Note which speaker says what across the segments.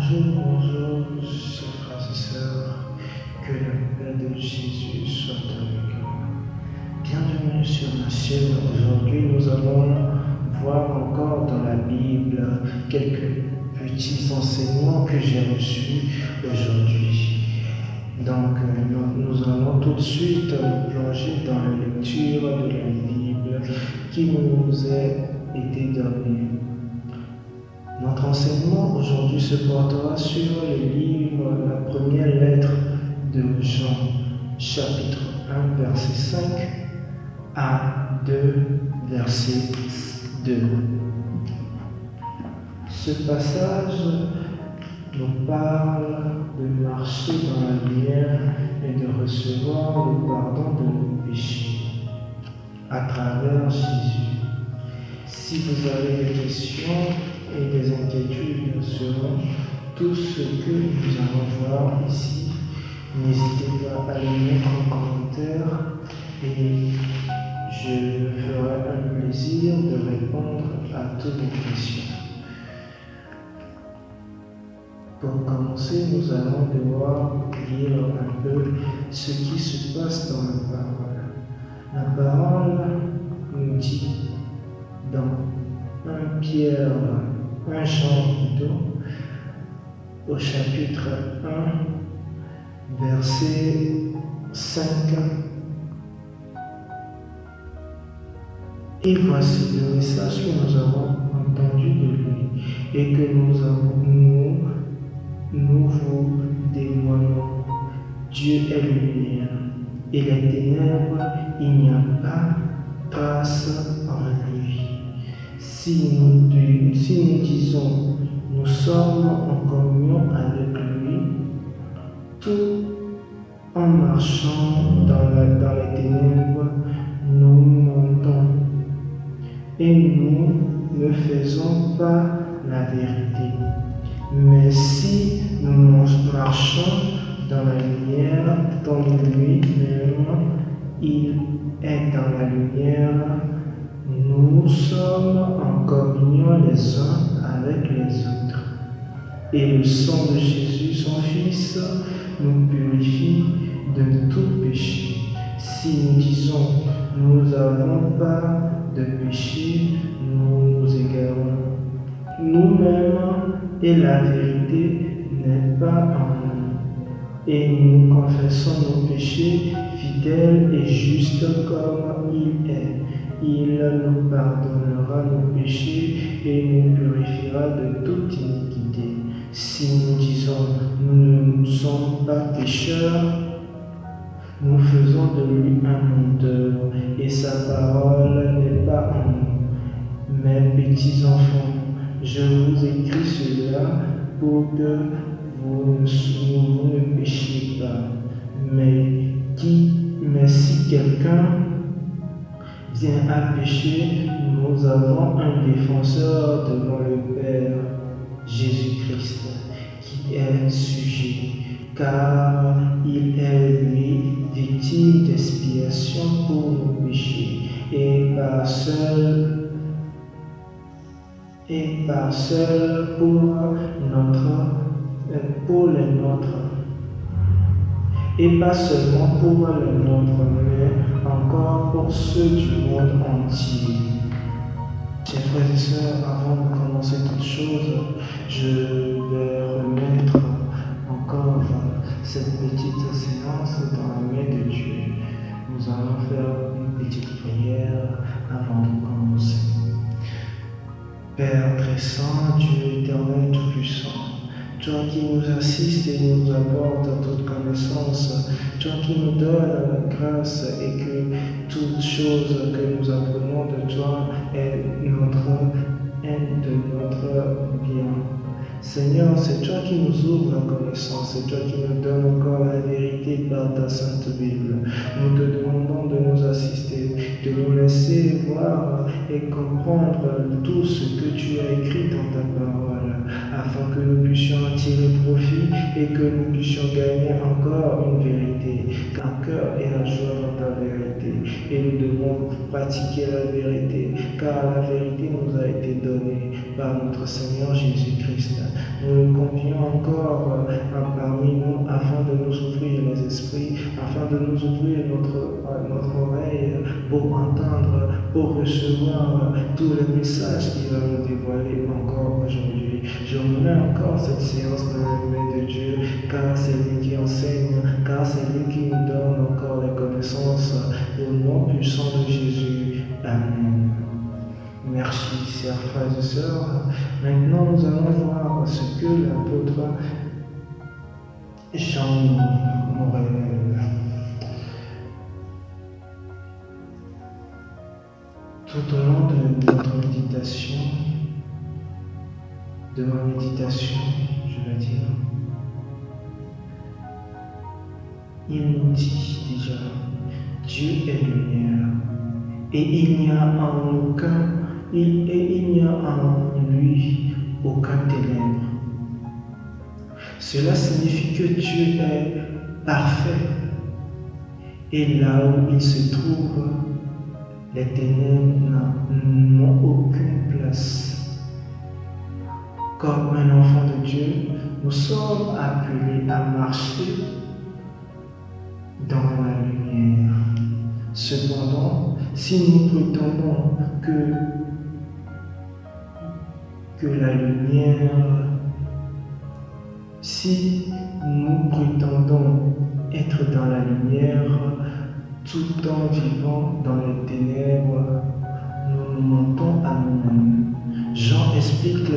Speaker 1: Bonjour, chers frères et sœurs, que la paix de Jésus soit avec vous. Bienvenue sur ma chaîne. Aujourd'hui, nous allons voir encore dans la Bible quelques petits enseignements que j'ai reçus aujourd'hui. Donc, nous allons tout de suite nous plonger dans la lecture de la Bible qui nous a été donnée. Notre enseignement aujourd'hui se portera sur le livre, la première lettre de Jean, chapitre 1, verset 5 à 2, verset 2. Ce passage nous parle de marcher dans la lumière et de recevoir le pardon de nos péchés à travers Jésus. Si vous avez des questions et des inquiétudes sur tout ce que nous allons voir ici, n'hésitez pas à les mettre en commentaire et je me ferai un plaisir de répondre à toutes vos questions. Pour commencer, nous allons devoir lire un peu ce qui se passe dans la parole. La parole nous dit dans 1 Pierre, 1 Jean plutôt, au chapitre 1, verset 5. Et voici le message que nous avons entendu de lui et que nous vous dévoilons. Dieu est lumière et les ténèbres, il n'y a pas trace en lui. Si nous disons nous sommes en communion avec lui, tout en marchant dans les ténèbres, nous mentons et nous ne faisons pas la vérité. Mais si nous marchons dans la lumière, comme lui-même, il est dans la lumière, nous sommes en communion les uns avec les autres. Et le sang de Jésus, son Fils, nous purifie de tout péché. Si nous disons nous n'avons pas de péché, nous nous égarons nous-mêmes et la vérité n'est pas en nous. Et nous confessons nos péchés, fidèles et justes comme il est. Il nous pardonnera nos péchés et nous purifiera de toute iniquité. Si nous disons nous ne sommes pas pécheurs, nous faisons de lui un menteur et sa parole n'est pas en nous. Mes petits enfants, je vous écris cela pour que vous ne péchiez pas. Mais si quelqu'un vient à pécher, nous avons un défenseur devant le Père, Jésus-Christ, qui est sujet, car il est lui victime d'expiation pour nos péchés, et pas seul pour les nôtres. Et pas seulement pour les nôtres, mais encore pour ceux du monde entier. Chers frères et sœurs, avant de commencer toute chose, je vais remettre encore cette petite séance dans la main de Dieu. Nous allons faire une petite prière avant de commencer. Père très saint, Dieu éternel tout-puissant, toi qui nous assistes et nous apportes toute connaissance, toi qui nous donnes la grâce et que toute chose que nous apprenons de toi est de notre bien. Seigneur, c'est toi qui nous ouvres la connaissance, c'est toi qui nous donnes encore la vérité par ta sainte Bible. Nous te demandons de nous assister, de nous laisser voir et comprendre tout ce que tu as écrit dans ta parole, afin que nous puissions en tirer profit et que nous puissions gagner encore une vérité. Un cœur et la joie dans ta vérité. Et nous devons pratiquer la vérité, car la vérité nous a été donnée par notre Seigneur Jésus-Christ. Nous le confions encore parmi nous afin de nous ouvrir les esprits, afin de nous ouvrir notre oreille pour entendre, pour recevoir tous les messages qu'il va nous dévoiler encore aujourd'hui. Je remets encore cette séance dans les mains de Dieu, car c'est lui qui enseigne, car c'est lui qui nous donne encore les connaissances. Au nom puissant de Jésus. Amen. Merci, chers frères et sœurs. Maintenant, nous allons voir ce que l'apôtre Jean nous révèle. Tout au long de notre méditation, de ma méditation, je vais dire, il nous dit déjà, Dieu est lumière, et il n'y a en lui aucun ténèbre. Cela signifie que Dieu est parfait, et là où il se trouve, les ténèbres n'ont aucune place. Comme un enfant de Dieu, nous sommes appelés à marcher dans la lumière. Cependant, si nous prétendons que la lumière, si nous prétendons être dans la lumière tout en vivant dans les ténèbres, nous nous mentons à nous-mêmes. Jean explique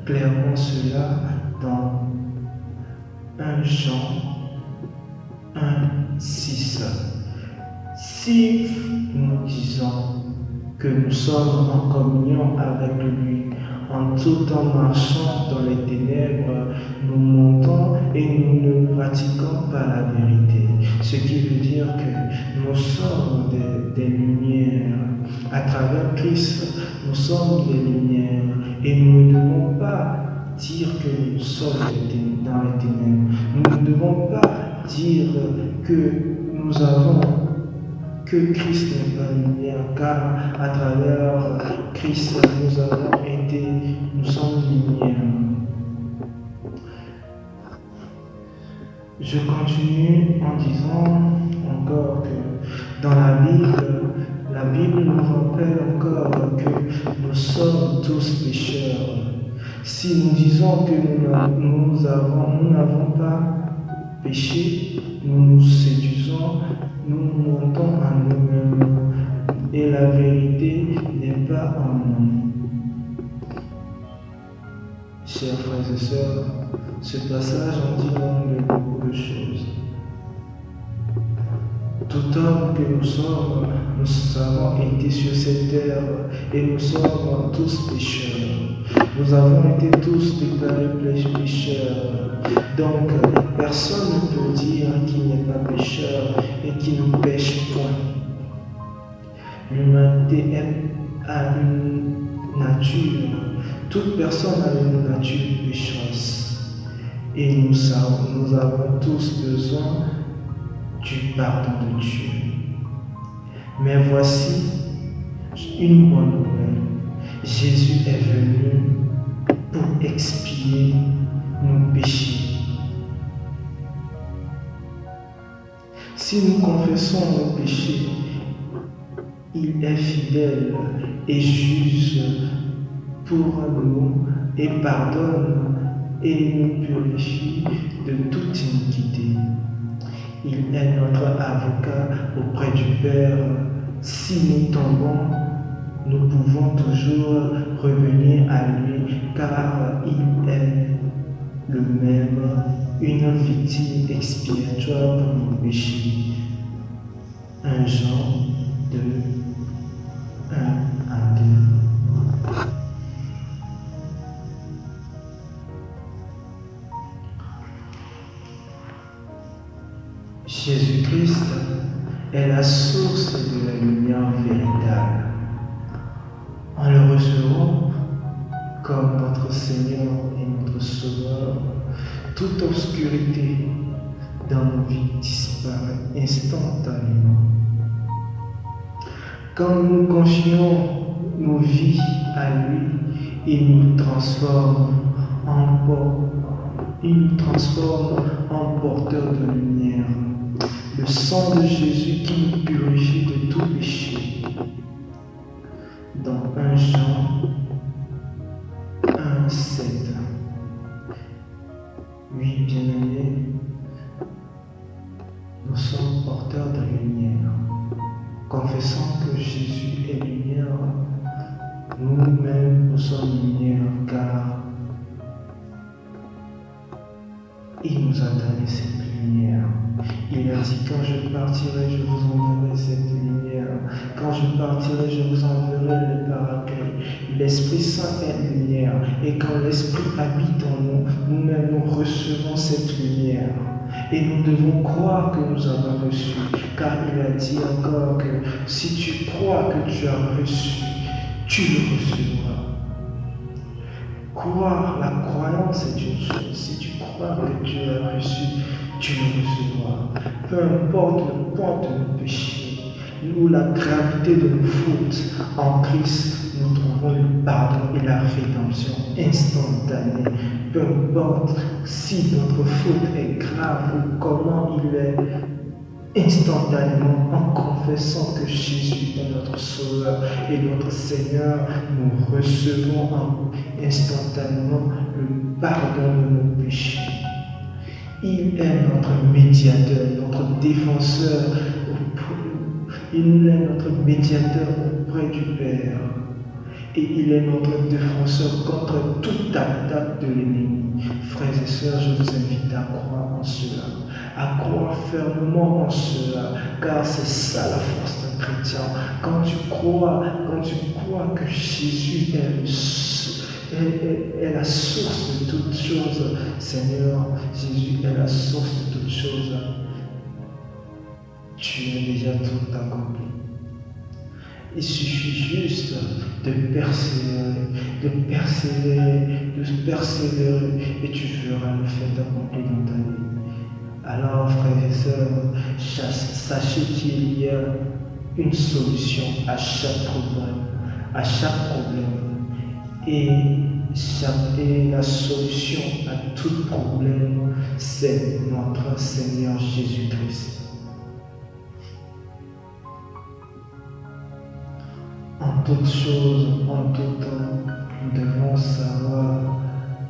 Speaker 1: clairement cela dans 1 Jean 1,6. Si nous disons que nous sommes en communion avec lui, en tout en marchant dans les ténèbres, nous mentons et nous ne pratiquons pas la vérité. Ce qui veut dire que nous sommes des lumières. À travers Christ, nous sommes des lumières et nous ne devons pas dire que nous sommes dans les ténèbres. Nous ne devons pas dire que Christ n'est pas lumière, car à travers Christ, nous sommes lumière. Je continue en disant encore que dans la Bible nous rappelle encore que nous sommes tous pécheurs. Si nous disons que nous n'avons pas péché, nous nous séduisons, nous mentons à nous-mêmes et la vérité n'est pas en nous. Chers frères et sœurs, ce passage en dit donc beaucoup de choses. Tout homme que nous avons été sur cette terre et nous sommes tous pécheurs. Nous avons été tous déclarés pécheurs. Donc, personne ne peut dire qu'il n'est pas pécheur et qu'il ne pêche point. L'humanité a une nature. Toute personne a une nature pécheresse. Et nous avons tous besoin du pardon de Dieu. Mais voici une bonne nouvelle. Jésus est venu pour expier nos péchés. Si nous confessons nos péchés, il est fidèle et juste pour nous et pardonne et nous purifie de toute iniquité. Il est notre avocat auprès du Père. Si nous tombons, nous pouvons toujours revenir à lui, car il est le même, une victime expiatoire pour nos péchés. 1 Jean 2, 1 à 2. Jésus-Christ est la source de la lumière véritable. En le recevant comme notre Seigneur et notre Sauveur, toute obscurité dans nos vies disparaît instantanément. Quand nous confions nos vies à lui, Il nous transforme en porteurs de lumière. Le sang de Jésus qui nous purifie de tout péché. Dans 1 Jean 1,7. Oui, bien-aimés, nous sommes porteurs de lumière. Confessant que Jésus est lumière, nous-mêmes nous sommes lumière, car il nous a donné cette lumière. Il a dit, quand je partirai, je vous enverrai cette lumière. Quand je partirai, je vous enverrai le Paraclet. L'Esprit Saint est lumière. Et quand l'Esprit habite en nous, nous-mêmes nous recevons cette lumière. Et nous devons croire que nous avons reçu. Car il a dit encore que si tu crois que tu as reçu, tu le recevras. Croire, la croyance est une chose. Si tu crois que tu as reçu, tu le recevras. Peu importe le poids de nos péchés, ou la gravité de nos fautes, en Christ, nous trouvons le pardon et la rédemption instantanée. Peu importe si notre faute est grave ou comment il est, instantanément, en confessant que Jésus est notre Sauveur et notre Seigneur, nous recevons instantanément le pardon de nos péchés. Il est notre médiateur, notre défenseur, il est notre médiateur auprès du Père. Et il est notre défenseur contre toute attaque de l'ennemi. Frères et sœurs, je vous invite à croire en cela, à croire fermement en cela, car c'est ça la force d'un chrétien. Quand tu crois que Jésus est la source de toutes choses, Seigneur, Jésus est la source de toutes choses, tu as déjà tout accompli. Il suffit juste de persévérer et tu verras le fait accompli dans ta vie. Alors, frères et sœurs, sachez qu'il y a une solution à chaque problème. Et la solution à tout problème, c'est notre Seigneur Jésus-Christ. En toutes choses, en tout temps, nous devons savoir,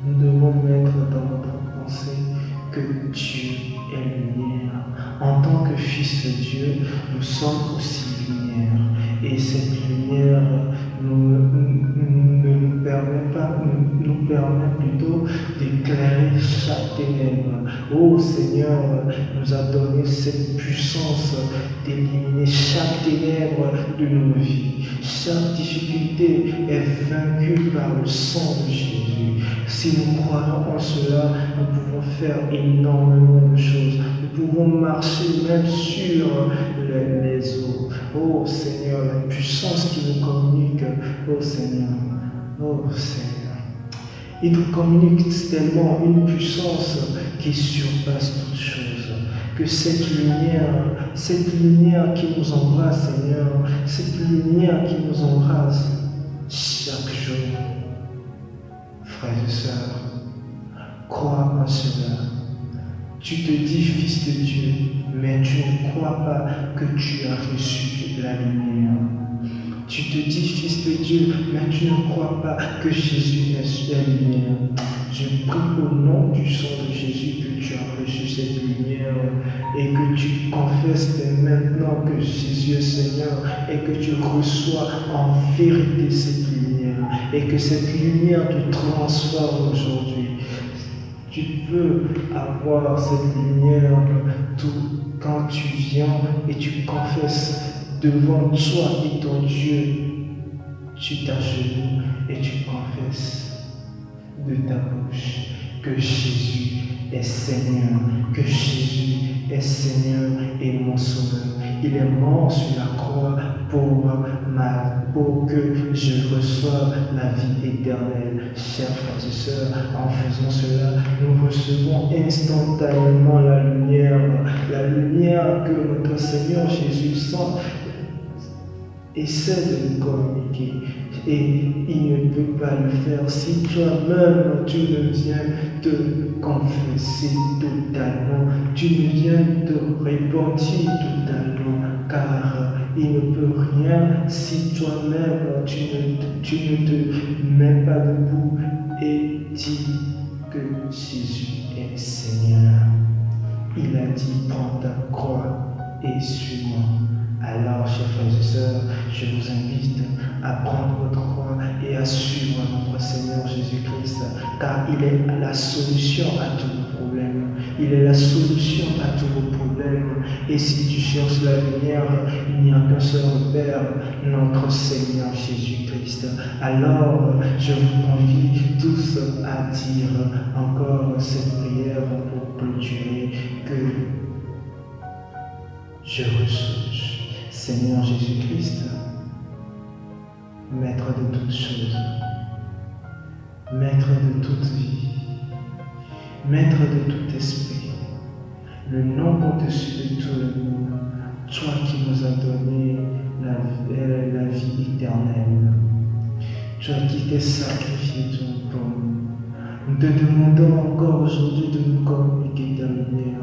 Speaker 1: nous devons mettre dans notre pensée que Dieu est lumière. En tant que fils de Dieu, nous sommes aussi lumière. Et cette lumière nous permet plutôt d'éclairer chaque ténèbre. Oh Seigneur nous a donné cette puissance d'éliminer chaque ténèbre de nos vies. Chaque difficulté est vaincue par le sang de Jésus. Si nous croyons en cela, nous pouvons faire énormément de choses. Nous pouvons marcher même sur les eaux. Oh Seigneur, la puissance qui nous communique. Oh Seigneur. Oh Seigneur. Il nous communique tellement une puissance qui surpasse toute chose. Que cette lumière qui nous embrasse, Seigneur, cette lumière qui nous embrasse chaque jour. Frères et sœurs, crois en cela. Tu te dis fils de Dieu, mais tu ne crois pas que tu as reçu la lumière. Tu te dis fils de Dieu, mais tu ne crois pas que Jésus est la lumière. Je prie au nom du sang de Jésus que tu as reçu cette lumière et que tu confesses dès maintenant que Jésus est Seigneur et que tu reçois en vérité cette lumière et que cette lumière te transforme aujourd'hui. Tu peux avoir cette lumière quand tu viens et tu confesses devant toi et ton Dieu, tu t'agenouilles et tu confesses de ta bouche que Jésus est Seigneur, que Jésus est Seigneur et mon Sauveur. Il est mort sur la croix pour que je reçoive la vie éternelle. Chers frères et sœurs, en faisant cela, nous recevons instantanément la lumière que notre Seigneur Jésus essaie de nous communiquer. Et il ne peut pas le faire si toi-même tu ne viens te confesser totalement, tu ne viens te repentir totalement, car il ne peut rien si toi-même tu ne te mets pas debout et dis que Jésus est Seigneur. Il a dit, prends ta croix et suis-moi. Alors, chers frères et sœurs, je vous invite à prendre votre croix et à suivre notre Seigneur Jésus-Christ, car il est la solution à tous nos problèmes. Il est la solution à tous vos problèmes. Et si tu cherches la lumière, il n'y a qu'un seul repère, notre Seigneur Jésus-Christ. Alors, je vous convie tous à dire encore cette prière pour clôturer que je reçois. Seigneur Jésus-Christ, Maître de toutes choses, Maître de toute vie, Maître de tout esprit, le nom au-dessus de tout le monde, toi qui nous as donné la vie éternelle, toi qui t'es sacrifié pour nous. Nous te demandons encore aujourd'hui de nous communiquer ta lumière,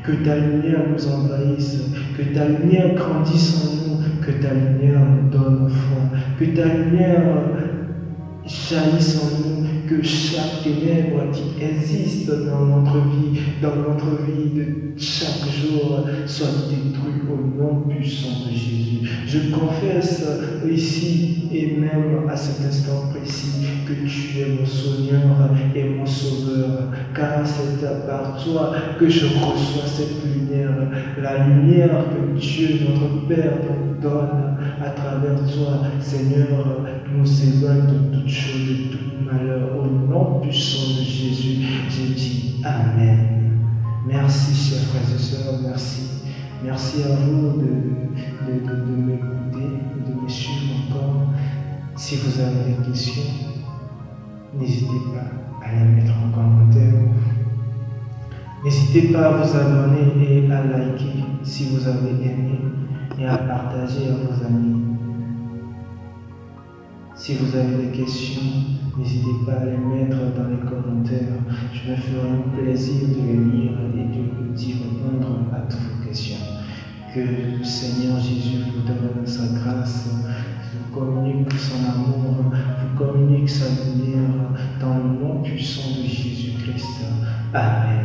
Speaker 1: que ta lumière nous envahisse, que ta lumière grandisse en nous, que ta lumière nous donne foi, que ta lumière jaillisse en nous, que chaque ténèbre qui existe dans notre vie de chaque jour, soit détruite au nom puissant de Jésus. Je confesse ici et même à cet instant précis que tu es mon Seigneur et mon Sauveur, car c'est par toi que je reçois cette lumière, la lumière que Dieu, notre Père, nous donne à travers toi. Seigneur, nous éloigne de toutes choses, de tout malheur. Au nom puissant de Jésus, je dis Amen. Merci, chers frères et sœurs, merci. Merci à vous de m'écouter, de me suivre encore. Si vous avez des questions, n'hésitez pas à les mettre en commentaire. N'hésitez pas à vous abonner et à liker si vous avez aimé et à partager à vos amis. Si vous avez des questions, n'hésitez pas à les mettre dans les commentaires. Je me ferai un plaisir de les lire et d'y répondre à toutes vos questions. Que le Seigneur Jésus vous donne sa grâce, vous communique son amour, vous communique sa lumière dans le nom puissant de Jésus-Christ. Amen.